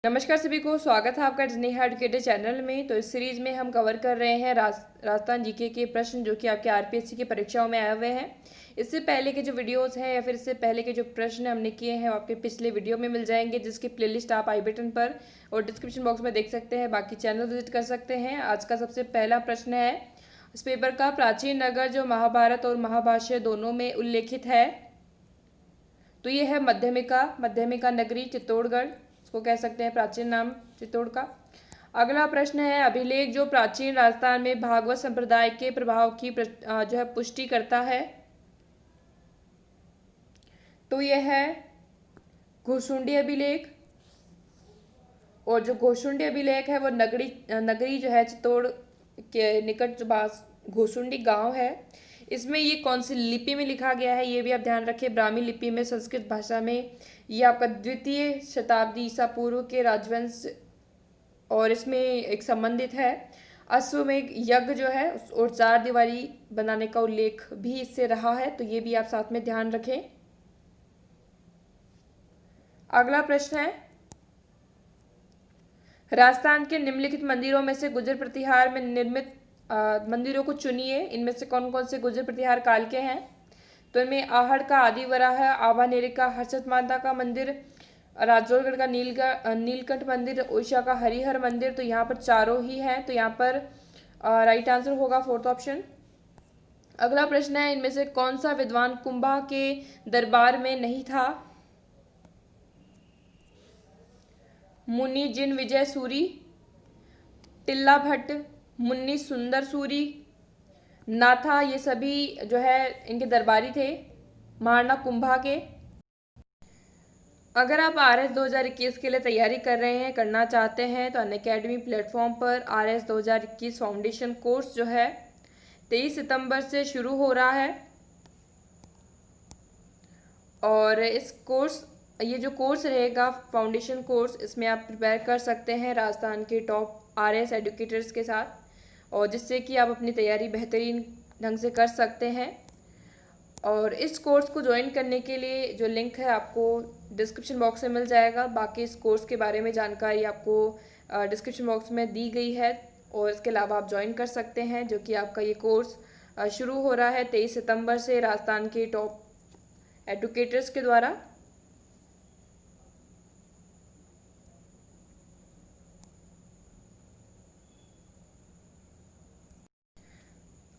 नमस्कार सभी को, स्वागत है आपका स्नेहा एजुकेटर चैनल में। तो इस सीरीज में हम कवर कर रहे हैं राजस्थान जीके के प्रश्न जो कि आपके आरपीएससी की परीक्षाओं में आए हुए हैं। इससे पहले के जो वीडियोस हैं या फिर इससे पहले के जो प्रश्न हमने किए हैं वो आपके पिछले वीडियो में मिल जाएंगे, जिसकी प्लेलिस्ट आप आई बटन पर और डिस्क्रिप्शन बॉक्स में देख सकते हैं। बाकी चैनल विजिट कर सकते हैं। आज का सबसे पहला प्रश्न है इस पेपर का, प्राचीन नगर जो महाभारत और महाभाष्य दोनों में उल्लेखित है। तो ये है मध्यमिका नगरी चित्तौड़गढ़, इसको कह सकते हैं प्राचीन नाम चित्तौड़ का। अगला प्रश्न है, अभिलेख जो प्राचीन राजस्थान में भागवत संप्रदाय के प्रभाव की जो है पुष्टि करता है। तो यह है घोसुंडी अभिलेख। और जो घोसुंडी अभिलेख है वो नगरी जो है चित्तौड़ के निकट जो घोसुंडी गांव है, इसमें ये कौन सी लिपि में लिखा गया है ये भी आप ध्यान रखें। ब्राह्मी लिपि में, संस्कृत भाषा में। ये आपका 2वीं शताब्दी ईसा पूर्व के राजवंश और इसमें एक संबंधित है। अश्वमेध यज्ञ जो है और 4 दीवारी बनाने का उल्लेख भी इससे रहा है, तो ये भी आप साथ में ध्यान रखें। अगला प्रश्न है, राजस्थान के निम्नलिखित मंदिरों में से गुर्जर प्रतिहार में निर्मित मंदिरों को चुनिए। इनमें से कौन कौन से गुर्जर प्रतिहार काल के हैं। तो इनमें आहड़ का आदिवरा है, आवानेरी का हर्षद माता का मंदिर, राजौरगढ़ का नीलकंठ मंदिर, ओडिशा का हरिहर मंदिर। तो यहाँ पर चारों ही हैं, तो यहाँ पर राइट आंसर होगा 4th ऑप्शन। अगला प्रश्न है, इनमें से कौन सा विद्वान कुंभा के दरबार में नहीं था। मुनि जिन विजय सूरी, टिल्ला भट्ट, मुन्नी सुंदर सूरी, नाथा, ये सभी जो है इनके दरबारी थे महाराणा कुंभा के। अगर आप RS 2021 के लिए तैयारी कर रहे हैं, करना चाहते हैं, तो अनअकैडमी प्लेटफॉर्म पर RS 2021 फाउंडेशन कोर्स जो है 23 सितंबर से शुरू हो रहा है। और ये जो कोर्स रहेगा फाउंडेशन कोर्स, इसमें आप प्रिपेयर कर सकते हैं राजस्थान के टॉप RS एडुकेटर्स के साथ, और जिससे कि आप अपनी तैयारी बेहतरीन ढंग से कर सकते हैं। और इस कोर्स को ज्वाइन करने के लिए जो लिंक है आपको डिस्क्रिप्शन बॉक्स में मिल जाएगा। बाकी इस कोर्स के बारे में जानकारी आपको डिस्क्रिप्शन बॉक्स में दी गई है, और इसके अलावा आप ज्वाइन कर सकते हैं, जो कि आपका ये कोर्स शुरू हो रहा है 23 सितंबर से राजस्थान के टॉप एडुकेटर्स के द्वारा।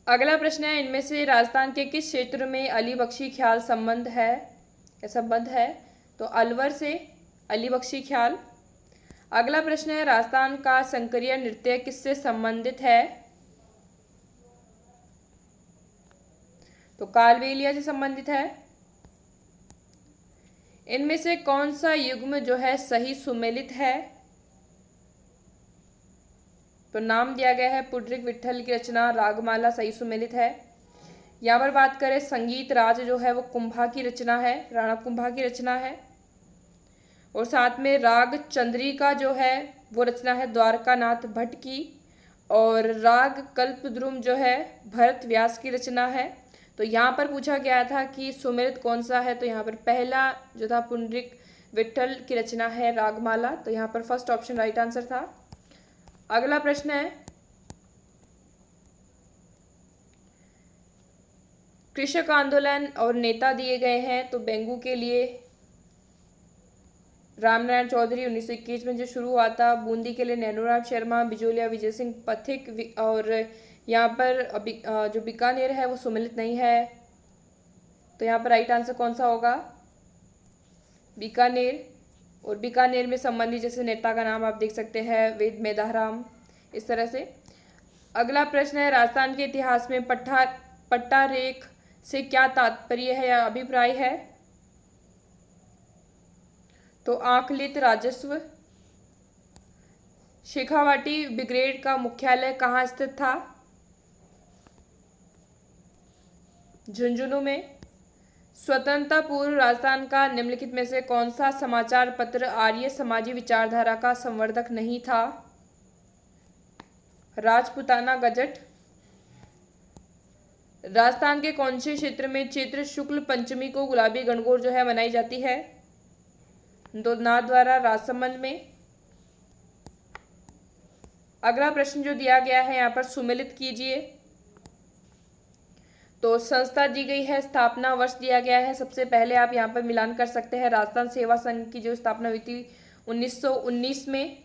अगला प्रश्न है, इनमें से राजस्थान के किस क्षेत्र में अली बख्शी ख्याल संबंध है। तो अलवर से अली बख्शी ख्याल। अगला प्रश्न है, राजस्थान का संकरिया नृत्य किससे संबंधित है। तो कालबेलिया से संबंधित है। इनमें से कौन सा युग्म जो है सही सुमेलित है। तो नाम दिया गया है पुंडरीक विट्ठल की रचना रागमाला सही सुमेलित है। यहाँ पर बात करें संगीत राज जो है वो कुंभा की रचना है, राणा कुंभा की रचना है। और साथ में राग चंद्रिका जो है वो रचना है द्वारकानाथ भट्ट की। और राग कल्पद्रुम जो है भरत व्यास की रचना है। तो यहाँ पर पूछा गया था कि सुमेलित कौन सा है, तो यहाँ पर पहला जो था पुंडरीक विट्ठल की रचना है रागमाला, तो यहाँ पर 1st ऑप्शन राइट आंसर था। अगला प्रश्न है, कृषक आंदोलन और नेता दिए गए हैं। तो बेंगू के लिए रामनारायण चौधरी 1921 में जो शुरू हुआ था, बूंदी के लिए नैनूराम शर्मा, बिजोलिया विजय सिंह पथिक, और यहाँ पर जो बीकानेर है वो सुमेलित नहीं है। तो यहाँ पर राइट आंसर कौन सा होगा, बीकानेर। और बीकानेर में संबंधित जैसे नेता का नाम आप देख सकते हैं वेद मेधाराम, इस तरह से। अगला प्रश्न है, राजस्थान के इतिहास में पट्टा रेख से क्या तात्पर्य है या अभिप्राय है। तो आंकलित राजस्व। शेखावाटी ब्रिगेड का मुख्यालय कहाँ स्थित था। झुंझुनू में। स्वतंत्रता पूर्व राजस्थान का निम्नलिखित में से कौन सा समाचार पत्र आर्य समाजी विचारधारा का संवर्धक नहीं था। राजपुताना गजट। राजस्थान के कौन से क्षेत्र में चैत्र शुक्ल पंचमी को गुलाबी गणगौर जो है मनाई जाती है। तो नाथद्वारा राजसमंद में। अगला प्रश्न जो दिया गया है यहाँ पर सुमेलित कीजिए। तो संस्था दी गई है, स्थापना वर्ष दिया गया है। सबसे पहले आप यहाँ पर मिलान कर सकते हैं, राजस्थान सेवा संघ की जो स्थापना हुई थी 1919 में।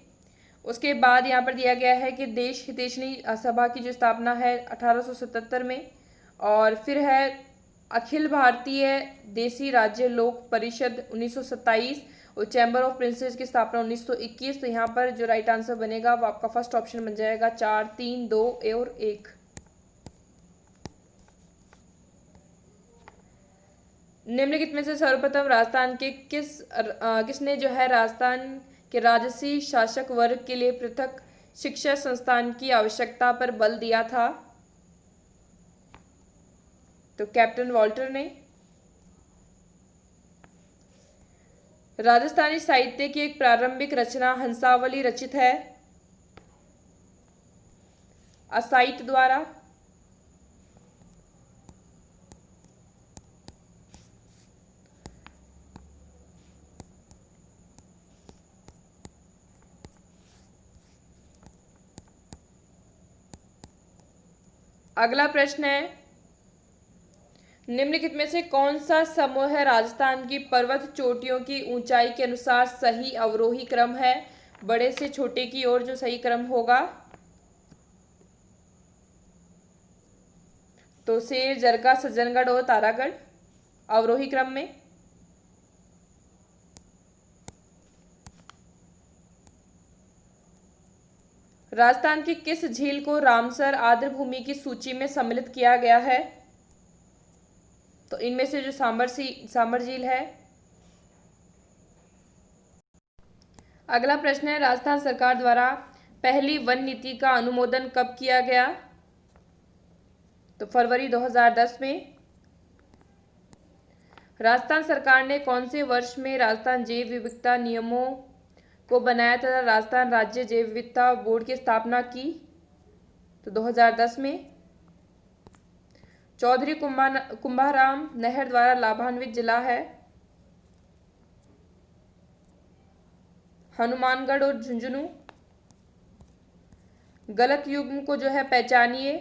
उसके बाद यहाँ पर दिया गया है कि देश हितैषणी सभा की जो स्थापना है 1877 में। और फिर है अखिल भारतीय देसी राज्य लोक परिषद 1927 और चैम्बर ऑफ प्रिंसेस की स्थापना 1921। तो यहाँ पर जो राइट आंसर बनेगा वो आपका फर्स्ट ऑप्शन बन जाएगा 4, 3, 2 और 1। निम्नलिखित में से सर्वप्रथम राजस्थान के किसने जो है राजस्थान के राजसी शासक वर्ग के लिए पृथक शिक्षा संस्थान की आवश्यकता पर बल दिया था? तो कैप्टन वॉल्टर ने। राजस्थानी साहित्य की एक प्रारंभिक रचना हंसावली रचित है असाहित द्वारा। अगला प्रश्न है, निम्नलिखित में से कौन सा समूह है राजस्थान की पर्वत चोटियों की ऊंचाई के अनुसार सही अवरोही क्रम है? बड़े से छोटे की ओर जो सही क्रम होगा। तो शेर, जरगा, सज्जनगढ़ और तारागढ़ अवरोही क्रम में। राजस्थान की किस झील को रामसर आर्द्र भूमि की सूची में सम्मिलित किया गया है? तो इनमें से जो सांबर झील है। अगला प्रश्न है, राजस्थान सरकार द्वारा पहली वन नीति का अनुमोदन कब किया गया? तो फरवरी 2010 में। राजस्थान सरकार ने कौन से वर्ष में राजस्थान जैव विविधता नियमों को बनाया तथा राजस्थान राज्य जैव विविधता बोर्ड की स्थापना की? तो 2010 में। चौधरी कुंभाराम नहर द्वारा लाभान्वित जिला है हनुमानगढ़ और झुंझुनू। गलत युग्म को जो है पहचानिए।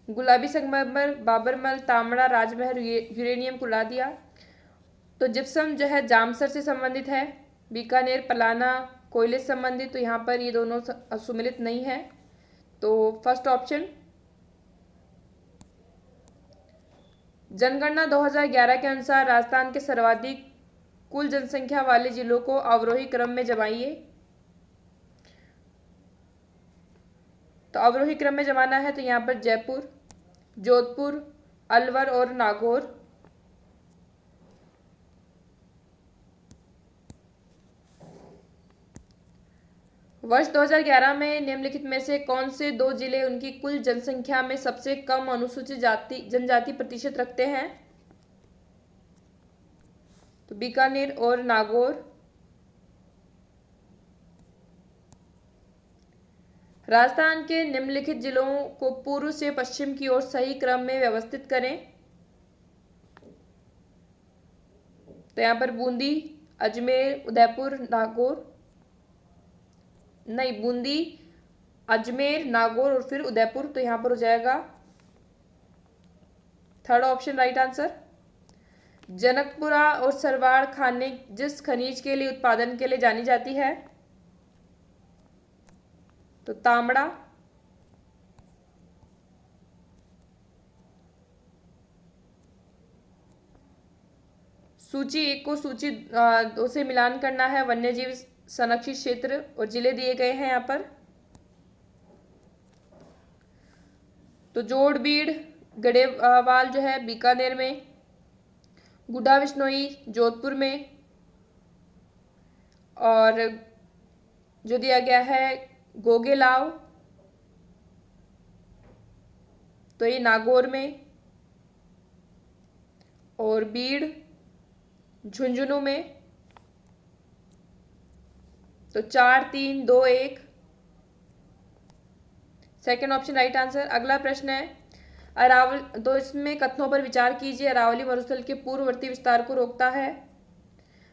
गुलाबी संगमरमर, बाबरमल, तांबड़ा, राजमहल, यूरेनियम को ला दिया। तो जिप्सम जो है जामसर से संबंधित है। बीकानेर, पलाना कोयले से संबंधित। तो यहाँ पर ये दोनों सुमिलित नहीं है। तो फर्स्ट ऑप्शन। जनगणना 2011 के अनुसार राजस्थान के सर्वाधिक कुल जनसंख्या वाले जिलों को अवरोही क्रम में जमाइए। तो अवरोही क्रम में जमाना है तो यहाँ पर जयपुर, जोधपुर, अलवर और नागौर। वर्ष 2011 में निम्नलिखित में से कौन से दो जिले उनकी कुल जनसंख्या में सबसे कम अनुसूचित जनजाति प्रतिशत रखते हैं? तो बीकानेर और नागौर। राजस्थान के निम्नलिखित जिलों को पूर्व से पश्चिम की ओर सही क्रम में व्यवस्थित करें। तो यहाँ पर बूंदी, अजमेर, उदयपुर, नागौर। नहीं, बूंदी, अजमेर, नागौर और फिर उदयपुर। तो यहाँ पर हो जाएगा third option right answer. Janakpura और सरवाड़ खाने जिस खनिज के लिए उत्पादन के लिए जानी जाती है? तो तांबड़ा। सूची 1 को सूची 2 से मिलान करना है। वन्यजीव संरक्षित क्षेत्र और जिले दिए गए हैं यहाँ पर। तो जोड़बीड़, गढ़ेवाल जो है बीकानेर में, गुड्डा बिश्नोई जोधपुर में, और जो दिया गया है गोगेलाव तो ये नागौर में, और बीड़ झुंझुनू में। तो 4, 3, 2, 1 सेकेंड ऑप्शन राइट आंसर। अगला प्रश्न है, अरावली, तो इसमें कथनों पर विचार कीजिए। अरावली मरुस्थल के पूर्ववर्ती विस्तार को रोकता है।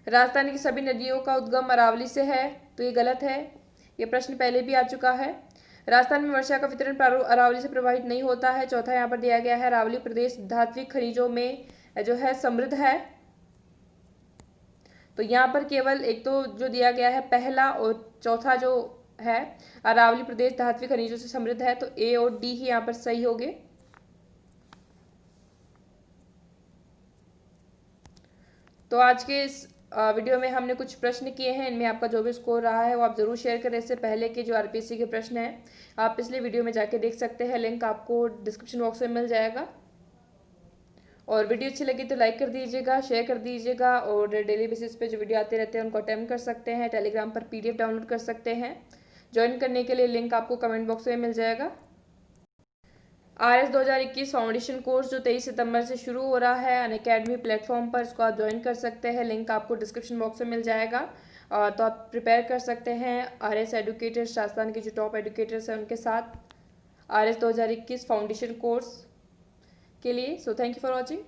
राजस्थान की सभी नदियों का उद्गम अरावली से है। तो ये गलत है। ये प्रश्न पहले भी आ चुका है। राजस्थान में वर्षा का वितरण अरावली से प्रभावित नहीं होता है। चौथा यहाँ पर दिया गया है अरावली प्रदेश धात्विक खनिजों में जो है समृद्ध है। तो यहाँ पर केवल एक तो जो दिया गया है पहला और चौथा जो है अरावली प्रदेश धात्विक खनिजों से समृद्ध है, तो ए और डी ही यहाँ पर सही होंगे। तो आज के इस वीडियो में हमने कुछ प्रश्न किए हैं। इनमें आपका जो भी स्कोर रहा है वो आप जरूर शेयर करें। इससे पहले के जो आरपीएससी के प्रश्न हैं आप पिछले वीडियो में जाके देख सकते हैं, लिंक आपको डिस्क्रिप्शन बॉक्स में मिल जाएगा। और वीडियो अच्छी लगी तो लाइक कर दीजिएगा, शेयर कर दीजिएगा, और डेली बेसिस पे जो वीडियो आते रहते हैं उनको अटेम्प्ट कर सकते हैं। टेलीग्राम पर पीडीएफ डाउनलोड कर सकते हैं। ज्वाइन करने के लिए लिंक आपको कमेंट बॉक्स में मिल जाएगा। RS 2021 फाउंडेशन कोर्स जो 23 सितंबर से शुरू हो रहा है अनअकैडमी प्लेटफॉर्म पर, इसको आप ज्वाइन कर सकते हैं। लिंक आपको डिस्क्रिप्शन बॉक्स में मिल जाएगा। तो आप प्रिपेयर कर सकते हैं RS एडुकेटर्स, राजस्थान के जो टॉप एडुकेटर्स हैं उनके साथ RS 2021 फाउंडेशन कोर्स के लिए। So thank you for watching.